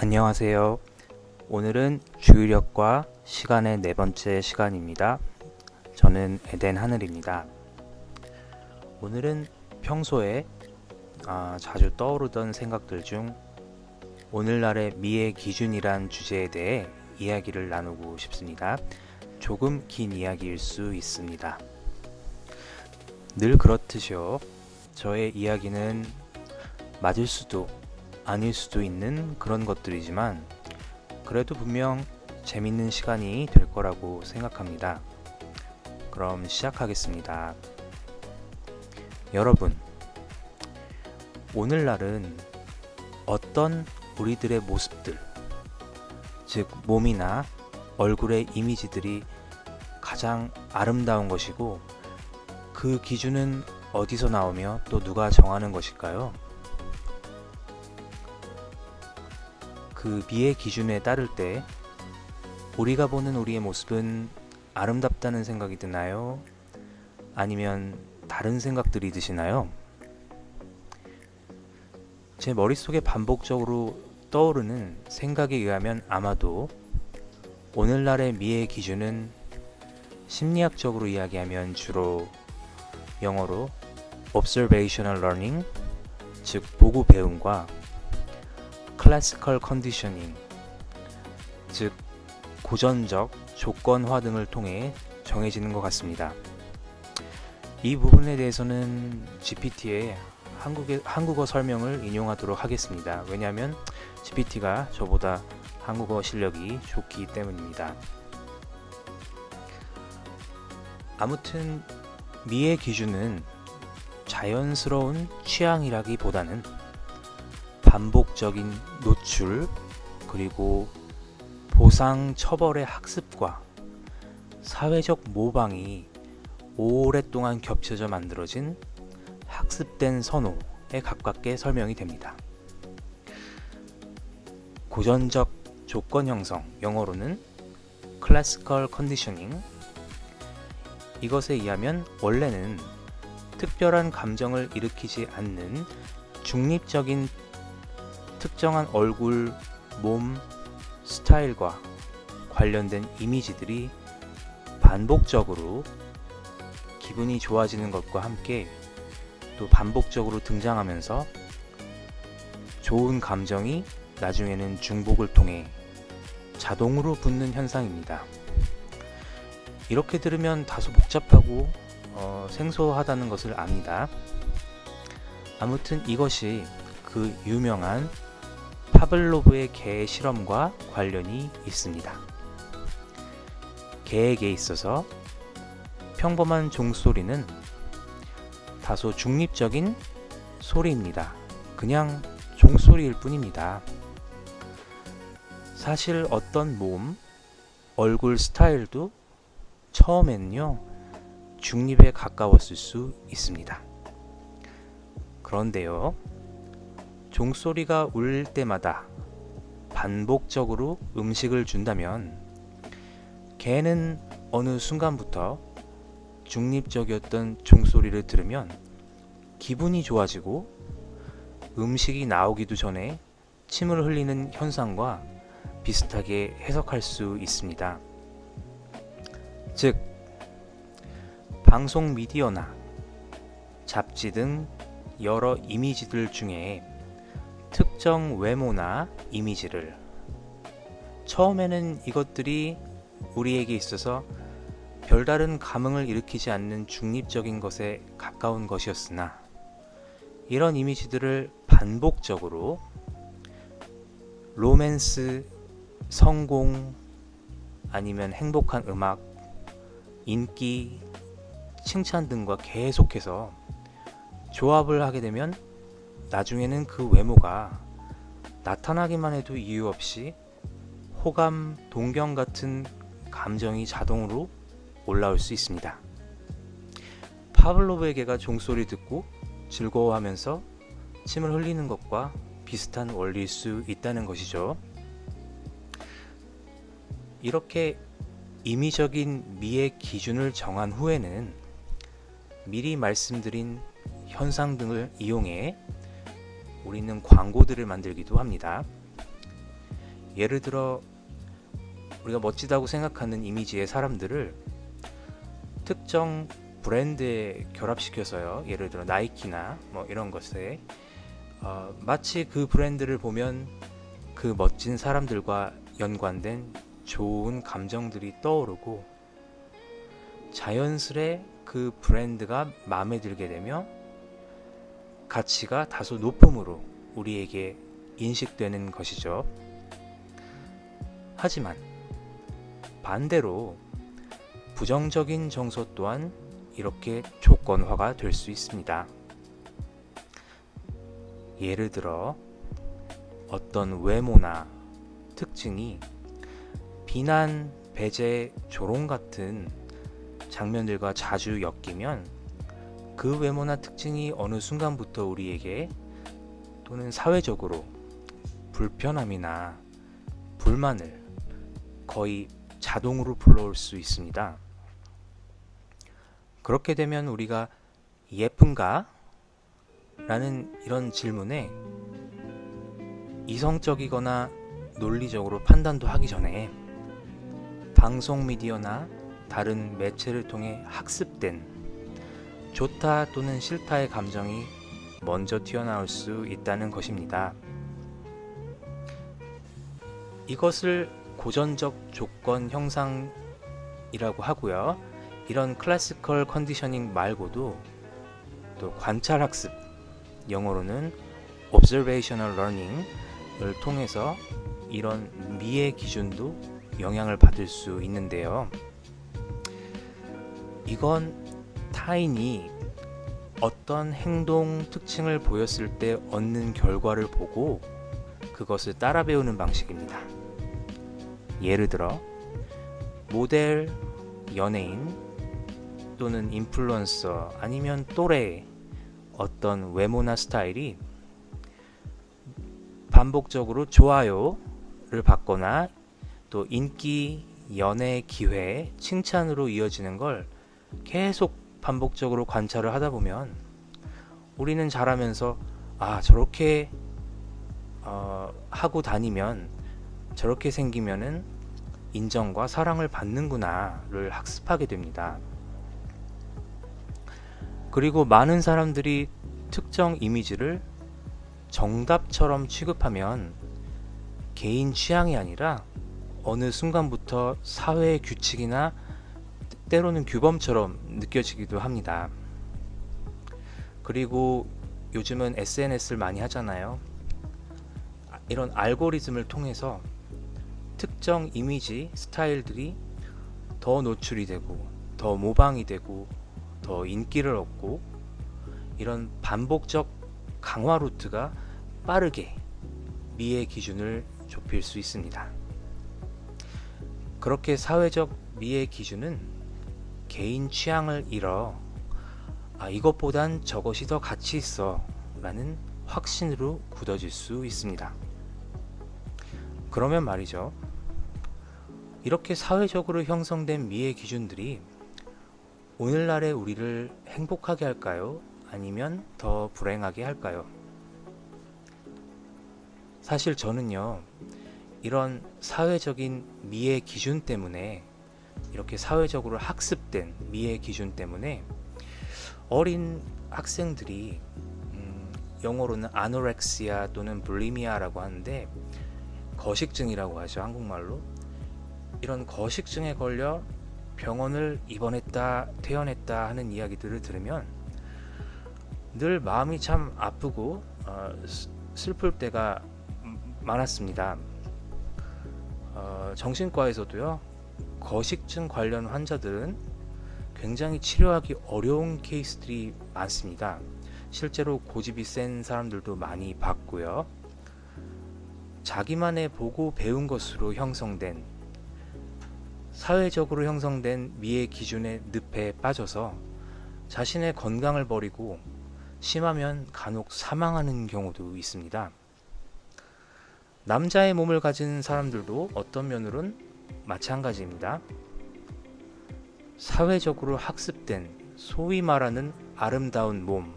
안녕하세요. 오늘은 주의력과 시간의 네 번째 시간입니다. 저는 에덴 하늘입니다. 오늘은 평소에 자주 떠오르던 생각들 중 오늘날의 미의 기준이란 주제에 대해 이야기를 나누고 싶습니다. 조금 긴 이야기일 수 있습니다. 늘 그렇듯이요. 저의 이야기는 맞을 수도 아닐 수도 있는 그런 것들이지만 그래도 분명 재밌는 시간이 될 거라고 생각합니다. 그럼 시작하겠습니다. 여러분, 오늘날은 어떤 우리들의 모습들, 즉 몸이나 얼굴의 이미지들이 가장 아름다운 것이고 그 기준은 어디서 나오며 또 누가 정하는 것일까요? 그 미의 기준에 따를 때 우리가 보는 우리의 모습은 아름답다는 생각이 드나요? 아니면 다른 생각들이 드시나요? 제 머릿속에 반복적으로 떠오르는 생각에 의하면 아마도 오늘날의 미의 기준은 심리학적으로 이야기하면 주로 영어로 Observational Learning, 즉 보고 배움과 클래시컬 컨디셔닝, 즉 고전적 조건화 등을 통해 정해지는 것 같습니다. 이 부분에 대해서는 GPT의 한국어 설명을 인용하도록 하겠습니다. 왜냐하면 GPT가 저보다 한국어 실력이 좋기 때문입니다. 아무튼 미의 기준은 자연스러운 취향이라기보다는 반복적인 노출, 그리고 보상 처벌의 학습과 사회적 모방이 오랫동안 겹쳐져 만들어진 학습된 선호에 가깝게 설명이 됩니다. 고전적 조건 형성, 영어로는 Classical Conditioning, 이것에 의하면 원래는 특별한 감정을 일으키지 않는 중립적인 특정한 얼굴, 몸, 스타일과 관련된 이미지들이 반복적으로 기분이 좋아지는 것과 함께 또 반복적으로 등장하면서 좋은 감정이 나중에는 중복을 통해 자동으로 붙는 현상입니다. 이렇게 들으면 다소 복잡하고 생소하다는 것을 압니다. 아무튼 이것이 그 유명한 파블로브의 개 실험과 관련이 있습니다. 개에게 있어서 평범한 종소리는 다소 중립적인 소리입니다. 그냥 종소리일 뿐입니다. 사실 어떤 몸, 얼굴 스타일도 처음에는요, 중립에 가까웠을 수 있습니다. 그런데요, 종소리가 울릴 때마다 반복적으로 음식을 준다면 개는 어느 순간부터 중립적이었던 종소리를 들으면 기분이 좋아지고 음식이 나오기도 전에 침을 흘리는 현상과 비슷하게 해석할 수 있습니다. 즉, 방송 미디어나 잡지 등 여러 이미지들 중에 특정 외모나 이미지를 처음에는 이것들이 우리에게 있어서 별다른 감흥을 일으키지 않는 중립적인 것에 가까운 것이었으나 이런 이미지들을 반복적으로 로맨스, 성공, 아니면 행복한 음악, 인기, 칭찬 등과 계속해서 조합을 하게 되면 나중에는 그 외모가 나타나기만 해도 이유 없이 호감, 동경 같은 감정이 자동으로 올라올 수 있습니다. 파블로브의 개가 종소리 듣고 즐거워하면서 침을 흘리는 것과 비슷한 원리일 수 있다는 것이죠. 이렇게 임의적인 미의 기준을 정한 후에는 미리 말씀드린 현상 등을 이용해 우리는 광고들을 만들기도 합니다. 예를 들어 우리가 멋지다고 생각하는 이미지의 사람들을 특정 브랜드에 결합시켜서요. 예를 들어 나이키나 뭐 이런 것에 마치 그 브랜드를 보면 그 멋진 사람들과 연관된 좋은 감정들이 떠오르고 자연스레 그 브랜드가 마음에 들게 되며 가치가 다소 높음으로 우리에게 인식되는 것이죠. 하지만 반대로 부정적인 정서 또한 이렇게 조건화가 될 수 있습니다. 예를 들어 어떤 외모나 특징이 비난, 배제, 조롱 같은 장면들과 자주 엮이면 그 외모나 특징이 어느 순간부터 우리에게 또는 사회적으로 불편함이나 불만을 거의 자동으로 불러올 수 있습니다. 그렇게 되면 우리가 예쁜가? 라는 이런 질문에 이성적이거나 논리적으로 판단도 하기 전에 방송 미디어나 다른 매체를 통해 학습된 좋다 또는 싫다의 감정이 먼저 튀어나올 수 있다는 것입니다. 이것을 고전적 조건 형상이라고 하고요. 이런 클래시컬 컨디셔닝 말고도 또 관찰 학습, 영어로는 observational learning을 통해서 이런 미의 기준도 영향을 받을 수 있는데요. 이건 타인이 어떤 행동 특징을 보였을 때 얻는 결과를 보고 그것을 따라 배우는 방식입니다. 예를 들어 모델, 연예인 또는 인플루언서 아니면 또래의 어떤 외모나 스타일이 반복적으로 좋아요를 받거나 또 인기, 연애, 기회, 칭찬으로 이어지는 걸 계속 반복적으로 관찰을 하다 보면 우리는 자라면서 저렇게 하고 다니면 저렇게 생기면은 인정과 사랑을 받는구나를 학습하게 됩니다. 그리고 많은 사람들이 특정 이미지를 정답처럼 취급하면 개인 취향이 아니라 어느 순간부터 사회의 규칙이나 때로는 규범처럼 느껴지기도 합니다. 그리고 요즘은 SNS를 많이 하잖아요. 이런 알고리즘을 통해서 특정 이미지, 스타일들이 더 노출이 되고 더 모방이 되고 더 인기를 얻고 이런 반복적 강화 루트가 빠르게 미의 기준을 좁힐 수 있습니다. 그렇게 사회적 미의 기준은 개인 취향을 잃어 이것보단 저것이 더 가치 있어 라는 확신으로 굳어질 수 있습니다. 그러면 말이죠. 이렇게 사회적으로 형성된 미의 기준들이 오늘날의 우리를 행복하게 할까요? 아니면 더 불행하게 할까요? 사실 저는요, 이런 사회적인 미의 기준 때문에 이렇게 사회적으로 학습된 미의 기준 때문에 어린 학생들이 영어로는 아노렉시아 또는 불리미아라고 하는데 거식증이라고 하죠, 한국말로. 이런 거식증에 걸려 병원을 입원했다 퇴원했다 하는 이야기들을 들으면 늘 마음이 참 아프고 슬플 때가 많았습니다. 정신과에서도요, 거식증 관련 환자들은 굉장히 치료하기 어려운 케이스들이 많습니다. 실제로 고집이 센 사람들도 많이 봤고요. 자기만의 보고 배운 것으로 형성된 사회적으로 형성된 미의 기준의 늪에 빠져서 자신의 건강을 버리고 심하면 간혹 사망하는 경우도 있습니다. 남자의 몸을 가진 사람들도 어떤 면으로는 마찬가지입니다. 사회적으로 학습된 소위 말하는 아름다운 몸의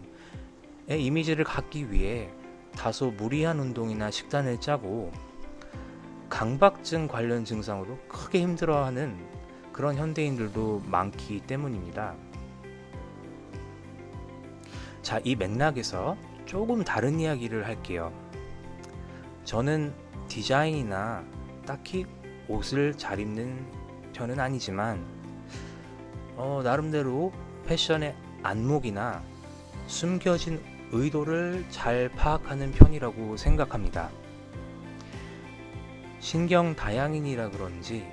이미지를 갖기 위해 다소 무리한 운동이나 식단을 짜고 강박증 관련 증상으로 크게 힘들어하는 그런 현대인들도 많기 때문입니다. 자, 이 맥락에서 조금 다른 이야기를 할게요. 저는 디자인이나 딱히 옷을 잘 입는 편은 아니지만 나름대로 패션의 안목이나 숨겨진 의도를 잘 파악하는 편이라고 생각합니다. 신경 다양인이라 그런지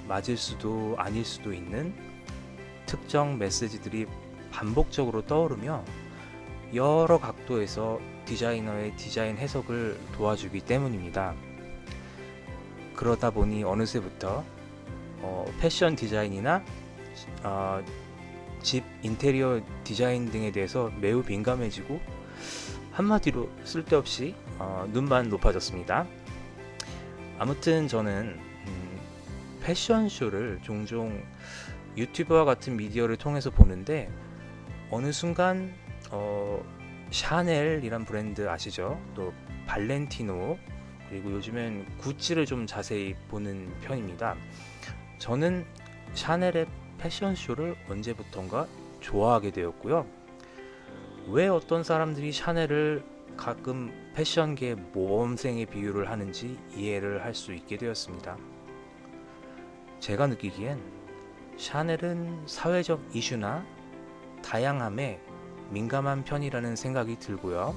맞을 수도 아닐 수도 있는 특정 메시지들이 반복적으로 떠오르며 여러 각도에서 디자이너의 디자인 해석을 도와주기 때문입니다. 그러다 보니 어느새부터 패션 디자인이나 집 인테리어 디자인 등에 대해서 매우 민감해지고 한마디로 쓸데없이 눈만 높아졌습니다. 아무튼 저는 패션쇼를 종종 유튜브와 같은 미디어를 통해서 보는데 어느 순간 샤넬이란 브랜드 아시죠? 또 발렌티노, 그리고 요즘엔 구찌를 좀 자세히 보는 편입니다. 저는 샤넬의 패션쇼를 언제부턴가 좋아하게 되었고요. 왜 어떤 사람들이 샤넬을 가끔 패션계의 모범생의 비유를 하는지 이해를 할 수 있게 되었습니다. 제가 느끼기엔 샤넬은 사회적 이슈나 다양함에 민감한 편이라는 생각이 들고요.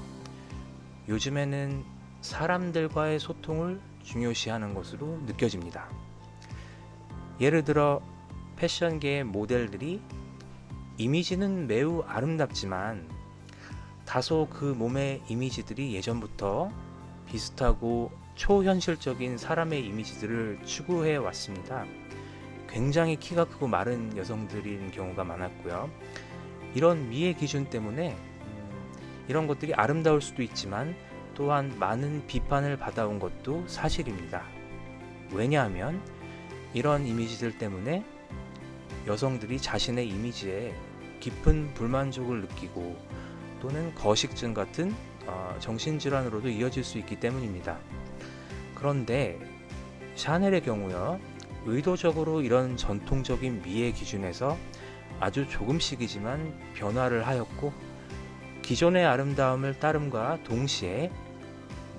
요즘에는 사람들과의 소통을 중요시하는 것으로 느껴집니다. 예를 들어 패션계의 모델들이 이미지는 매우 아름답지만 다소 그 몸의 이미지들이 예전부터 비슷하고 초현실적인 사람의 이미지들을 추구해 왔습니다. 굉장히 키가 크고 마른 여성들인 경우가 많았고요. 이런 미의 기준 때문에 이런 것들이 아름다울 수도 있지만 또한 많은 비판을 받아온 것도 사실입니다. 왜냐하면 이런 이미지들 때문에 여성들이 자신의 이미지에 깊은 불만족을 느끼고 또는 거식증 같은 정신질환으로도 이어질 수 있기 때문입니다. 그런데 샤넬의 경우요, 의도적으로 이런 전통적인 미의 기준에서 아주 조금씩이지만 변화를 하였고 기존의 아름다움을 따름과 동시에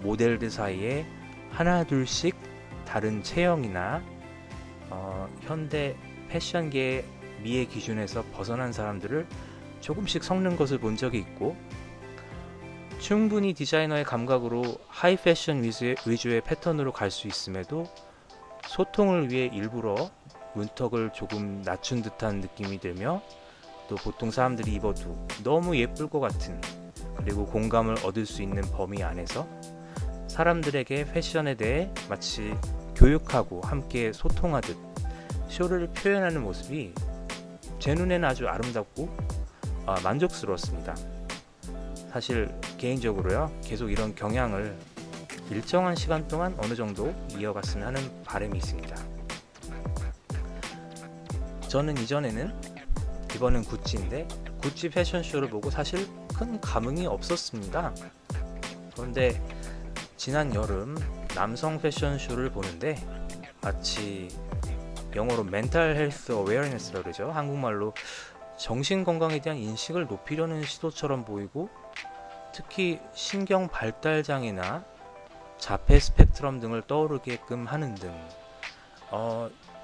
모델들 사이에 하나 둘씩 다른 체형이나 현대 패션계의 미의 기준에서 벗어난 사람들을 조금씩 섞는 것을 본 적이 있고, 충분히 디자이너의 감각으로 하이 패션 위주의 패턴으로 갈 수 있음에도 소통을 위해 일부러 문턱을 조금 낮춘 듯한 느낌이 들며, 또 보통 사람들이 입어도 너무 예쁠 것 같은, 그리고 공감을 얻을 수 있는 범위 안에서 사람들에게 패션에 대해 마치 교육하고 함께 소통하듯 쇼를 표현하는 모습이 제 눈에는 아주 아름답고 만족스러웠습니다. 사실 개인적으로요, 계속 이런 경향을 일정한 시간 동안 어느 정도 이어갔으면 하는 바람이 있습니다. 저는 이번엔 구찌인데 구찌 패션쇼를 보고 사실 큰 감흥이 없었습니다. 그런데 지난 여름 남성 패션쇼를 보는데 마치 영어로 멘탈 헬스 어웨어니스라고 그러죠. 한국말로 정신건강에 대한 인식을 높이려는 시도처럼 보이고, 특히 신경 발달장애나 자폐 스펙트럼 등을 떠오르게끔 하는 등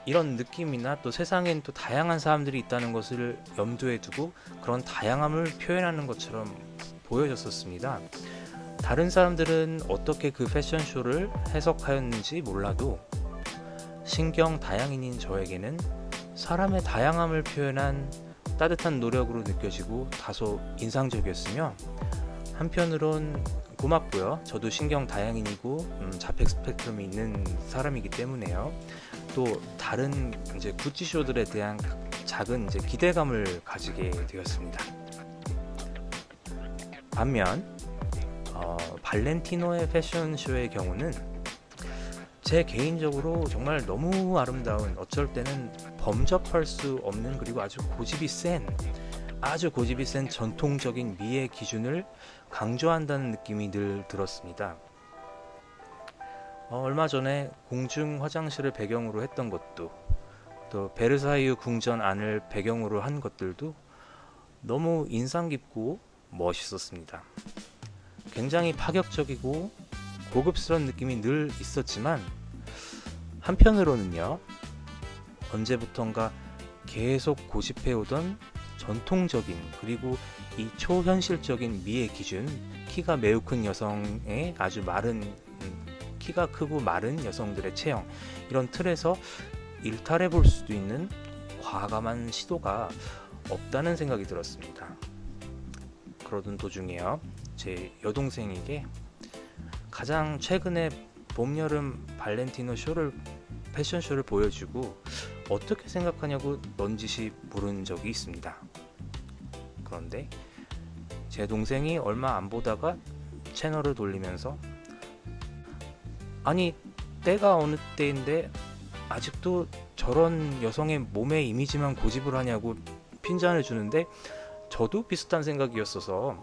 이런 느낌이나 또 세상엔 또 다양한 사람들이 있다는 것을 염두에 두고 그런 다양함을 표현하는 것처럼 보여졌었습니다. 다른 사람들은 어떻게 그 패션쇼를 해석하였는지 몰라도 신경 다양인인 저에게는 사람의 다양함을 표현한 따뜻한 노력으로 느껴지고 다소 인상적이었으며, 한편으론 고맙고요. 저도 신경 다양인이고 자폐 스펙트럼이 있는 사람이기 때문에요. 또 다른 이제 구찌 쇼들에 대한 작은 이제 기대감을 가지게 되었습니다. 반면 발렌티노의 패션쇼의 경우는 제 개인적으로 정말 너무 아름다운, 어쩔 때는 범접할 수 없는, 그리고 아주 고집이 센 전통적인 미의 기준을 강조한다는 느낌이 늘 들었습니다. 얼마 전에 공중 화장실을 배경으로 했던 것도, 또 베르사유 궁전 안을 배경으로 한 것들도 너무 인상 깊고 멋있었습니다. 굉장히 파격적이고 고급스러운 느낌이 늘 있었지만, 한편으로는요, 언제부턴가 계속 고집해오던 전통적인, 그리고 이 초현실적인 미의 기준, 키가 매우 큰 여성의 아주 마른, 키가 크고 마른 여성들의 체형, 이런 틀에서 일탈해 볼 수도 있는 과감한 시도가 없다는 생각이 들었습니다. 그러던 도중에요, 제 여동생에게 가장 최근에 봄, 여름 발렌티노 패션쇼를 보여주고 어떻게 생각하냐고 넌지시 물은 적이 있습니다. 그런데 제 동생이 얼마 안 보다가 채널을 돌리면서, 아니 때가 어느 때인데 아직도 저런 여성의 몸의 이미지만 고집을 하냐고 핀잔을 주는데, 저도 비슷한 생각이었어서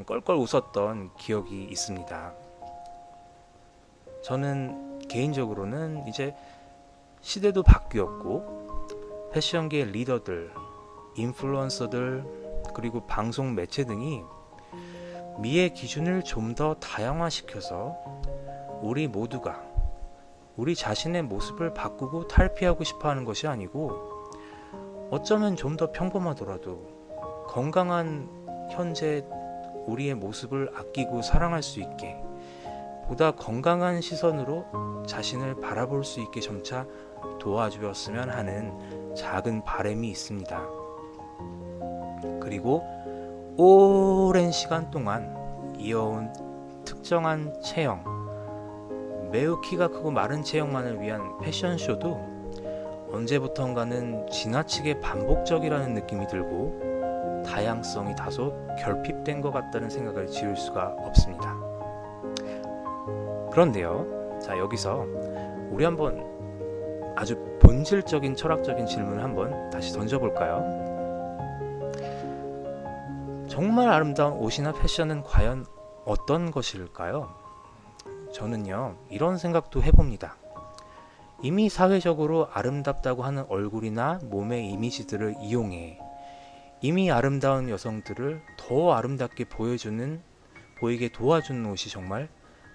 껄껄 웃었던 기억이 있습니다. 저는 개인적으로는 이제 시대도 바뀌었고, 패션계의 리더들, 인플루언서들, 그리고 방송 매체 등이 미의 기준을 좀 더 다양화시켜서 우리 모두가 우리 자신의 모습을 바꾸고 탈피하고 싶어하는 것이 아니고, 어쩌면 좀 더 평범하더라도 건강한 현재 우리의 모습을 아끼고 사랑할 수 있게, 보다 건강한 시선으로 자신을 바라볼 수 있게 점차 도와주었으면 하는 작은 바람이 있습니다. 그리고 오랜 시간 동안 이어온 특정한 체형, 매우 키가 크고 마른 체형만을 위한 패션쇼도 언제부턴가는 지나치게 반복적이라는 느낌이 들고 다양성이 다소 결핍된 것 같다는 생각을 지울 수가 없습니다. 그런데요, 자, 여기서 우리 한번 아주 본질적인 철학적인 질문을 한번 다시 던져볼까요? 정말 아름다운 옷이나 패션은 과연 어떤 것일까요? 저는요, 이런 생각도 해봅니다. 이미 사회적으로 아름답다고 하는 얼굴이나 몸의 이미지들을 이용해 이미 아름다운 여성들을 더 아름답게 보이게 도와주는 옷이 정말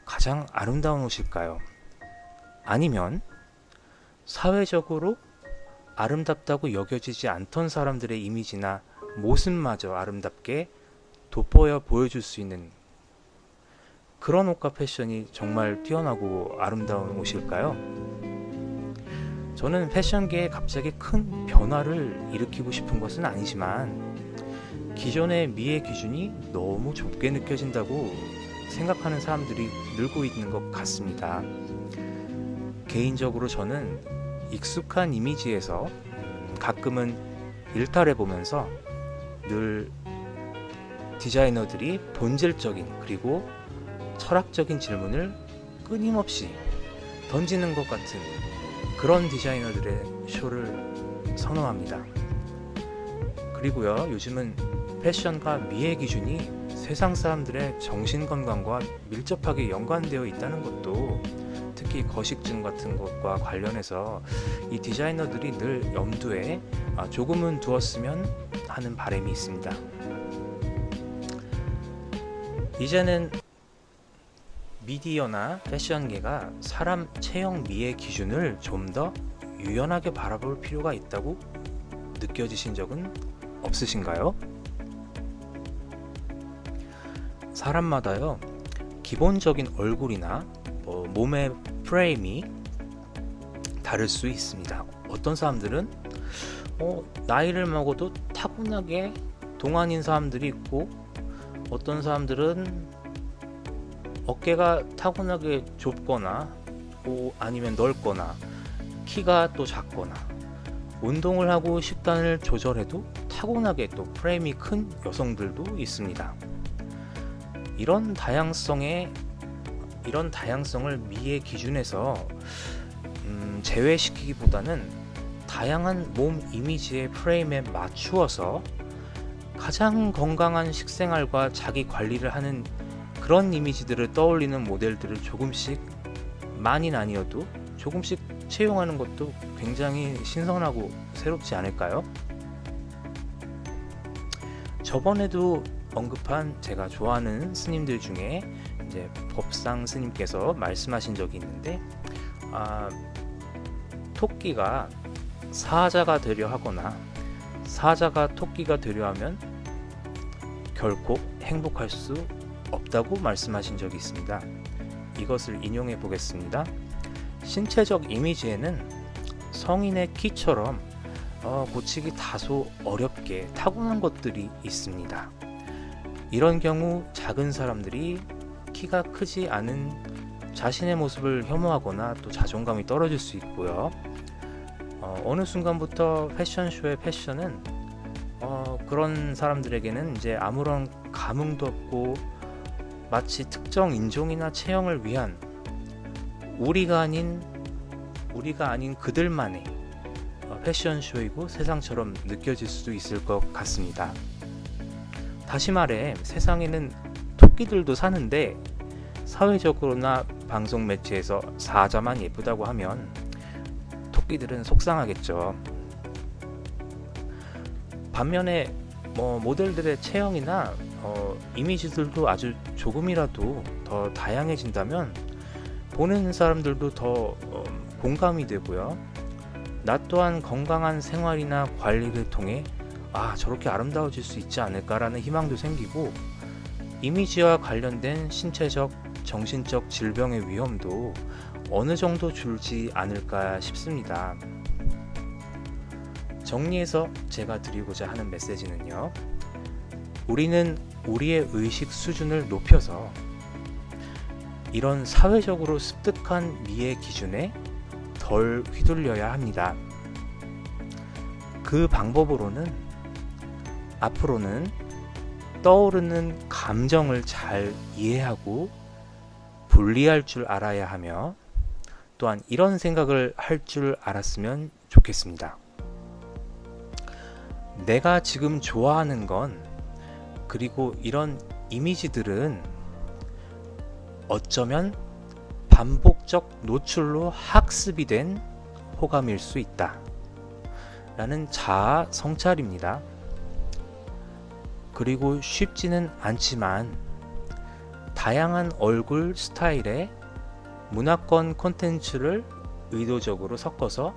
가장 아름다운 옷일까요? 아니면 사회적으로 아름답다고 여겨지지 않던 사람들의 이미지나 모습마저 아름답게 돋보여 보여줄 수 있는 그런 옷과 패션이 정말 뛰어나고 아름다운 옷일까요? 저는 패션계에 갑자기 큰 변화를 일으키고 싶은 것은 아니지만, 기존의 미의 기준이 너무 좁게 느껴진다고 생각하는 사람들이 늘고 있는 것 같습니다. 개인적으로 저는 익숙한 이미지에서 가끔은 일탈해보면서 늘 디자이너들이 본질적인, 그리고 철학적인 질문을 끊임없이 던지는 것 같은 그런 디자이너들의 쇼를 선호합니다. 그리고요, 요즘은 패션과 미의 기준이 세상 사람들의 정신건강과 밀접하게 연관되어 있다는 것도, 특히 거식증 같은 것과 관련해서 이 디자이너들이 늘 염두에 조금은 두었으면 하는 바람이 있습니다. 이제는 미디어나 패션계가 사람 체형 미의 기준을 좀 더 유연하게 바라볼 필요가 있다고 느껴지신 적은 없으신가요? 사람마다요, 기본적인 얼굴이나 몸의 프레임이 다를 수 있습니다. 어떤 사람들은 나이를 먹어도 타고나게 동안인 사람들이 있고, 어떤 사람들은 어깨가 타고나게 좁거나 아니면 넓거나 키가 또 작거나, 운동을 하고 식단을 조절해도 타고나게 또 프레임이 큰 여성들도 있습니다. 이런 다양성을 미의 기준에서 제외시키기보다는 다양한 몸 이미지의 프레임에 맞추어서 가장 건강한 식생활과 자기 관리를 하는 그런 이미지들을 떠올리는 모델들을 조금씩, 많이는 아니어도 조금씩 채용하는 것도 굉장히 신선하고 새롭지 않을까요? 저번에도 언급한 제가 좋아하는 스님들 중에 이제 법상 스님께서 말씀하신 적이 있는데, 토끼가 사자가 되려 하거나 사자가 토끼가 되려 하면 결코 행복할 수 없다고 말씀하신 적이 있습니다. 이것을 인용해 보겠습니다. 신체적 이미지에는 성인의 키처럼 고치기 다소 어렵게 타고난 것들이 있습니다. 이런 경우 작은 사람들이 키가 크지 않은 자신의 모습을 혐오하거나 또 자존감이 떨어질 수 있고요. 어느 순간부터 패션쇼의 패션은 그런 사람들에게는 이제 아무런 감흥도 없고 마치 특정 인종이나 체형을 위한 우리가 아닌 그들만의 패션쇼이고 세상처럼 느껴질 수도 있을 것 같습니다. 다시 말해 세상에는 토끼들도 사는데 사회적으로나 방송 매체에서 사자만 예쁘다고 하면 토끼들은 속상하겠죠. 반면에 모델들의 체형이나 이미지들도 아주 조금이라도 더 다양해진다면 보는 사람들도 더 공감이 되고요. 나 또한 건강한 생활이나 관리를 통해 저렇게 아름다워질 수 있지 않을까라는 희망도 생기고, 이미지와 관련된 신체적, 정신적 질병의 위험도 어느 정도 줄지 않을까 싶습니다. 정리해서 제가 드리고자 하는 메시지는요, 우리는 우리의 의식 수준을 높여서 이런 사회적으로 습득한 미의 기준에 덜 휘둘려야 합니다. 그 방법으로는 앞으로는 떠오르는 감정을 잘 이해하고 분리할 줄 알아야 하며, 또한 이런 생각을 할 줄 알았으면 좋겠습니다. 내가 지금 좋아하는 건, 그리고 이런 이미지들은 어쩌면 반복적 노출로 학습이 된 호감일 수 있다 라는 자아 성찰입니다. 그리고 쉽지는 않지만 다양한 얼굴 스타일의 문화권 콘텐츠를 의도적으로 섞어서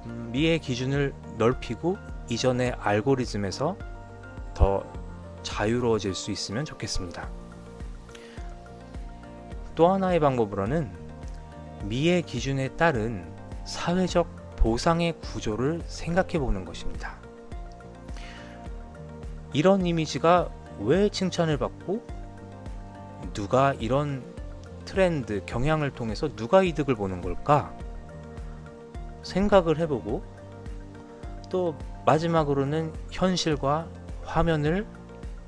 미의 기준을 넓히고 이전의 알고리즘에서 더 자유로워질 수 있으면 좋겠습니다. 또 하나의 방법으로는 미의 기준에 따른 사회적 보상의 구조를 생각해 보는 것입니다. 이런 이미지가 왜 칭찬을 받고, 누가 이런 트렌드, 경향을 통해서 누가 이득을 보는 걸까 생각을 해보고, 또 마지막으로는 현실과 화면을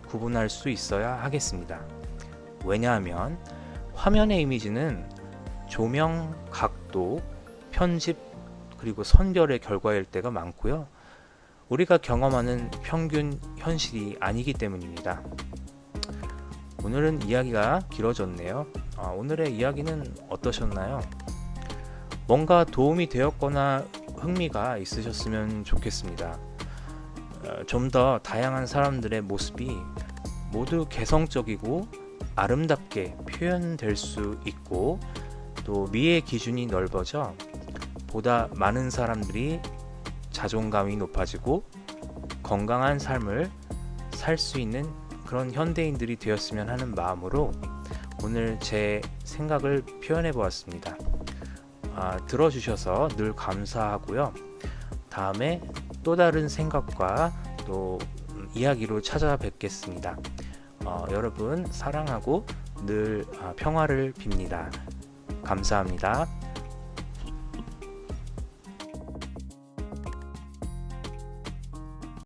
구분할 수 있어야 하겠습니다. 왜냐하면 화면의 이미지는 조명, 각도, 편집, 그리고 선별의 결과일 때가 많고요. 우리가 경험하는 평균 현실이 아니기 때문입니다. 오늘은 이야기가 길어졌네요. 오늘의 이야기는 어떠셨나요? 뭔가 도움이 되었거나 흥미가 있으셨으면 좋겠습니다. 좀 더 다양한 사람들의 모습이 모두 개성적이고 아름답게 표현될 수 있고, 또 미의 기준이 넓어져 보다 많은 사람들이 자존감이 높아지고 건강한 삶을 살 수 있는 그런 현대인들이 되었으면 하는 마음으로 오늘 제 생각을 표현해 보았습니다. 들어주셔서 늘 감사하고요. 다음에 또 다른 생각과 또 이야기로 찾아뵙겠습니다. 여러분 사랑하고 늘 평화를 빕니다. 감사합니다.